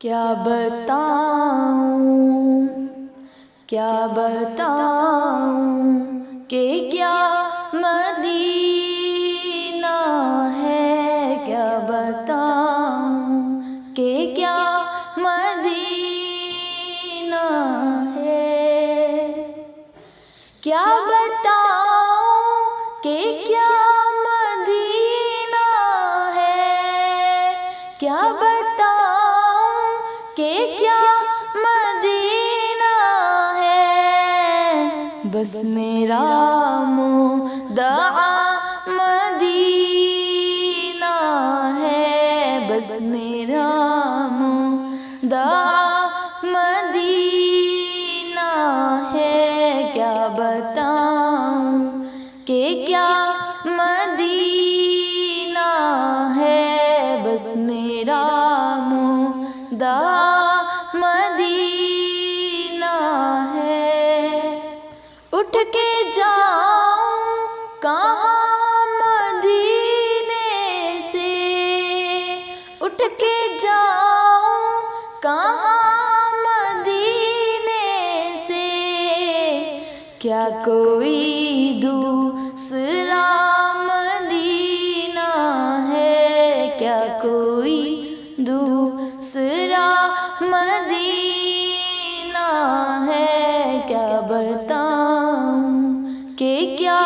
کیا بتاؤں کہ کیا مدینہ ہے، کیا بتاؤں کہ کیا مدینہ ہے، کیا بتاؤں کہ کیا مدینہ ہے، کیا بتاؤں کہ کیا مدینہ ہے، بس میرا مدعا مدینہ ہے، بس میرا مدعا مدینہ ہے، کیا بتاؤں کہ کیا مدینہ ہے، بس میرا مدعا مدینہ ہے، اٹھ کے جاؤں کہاں مدینے سے، اٹھ کے جاؤں کہاں مدینے سے، کیا کوئی دوسرا مدینہ ہے، کیا کوئی دوسرا مدینہ ہے، کیا بتاؤں کہ کیا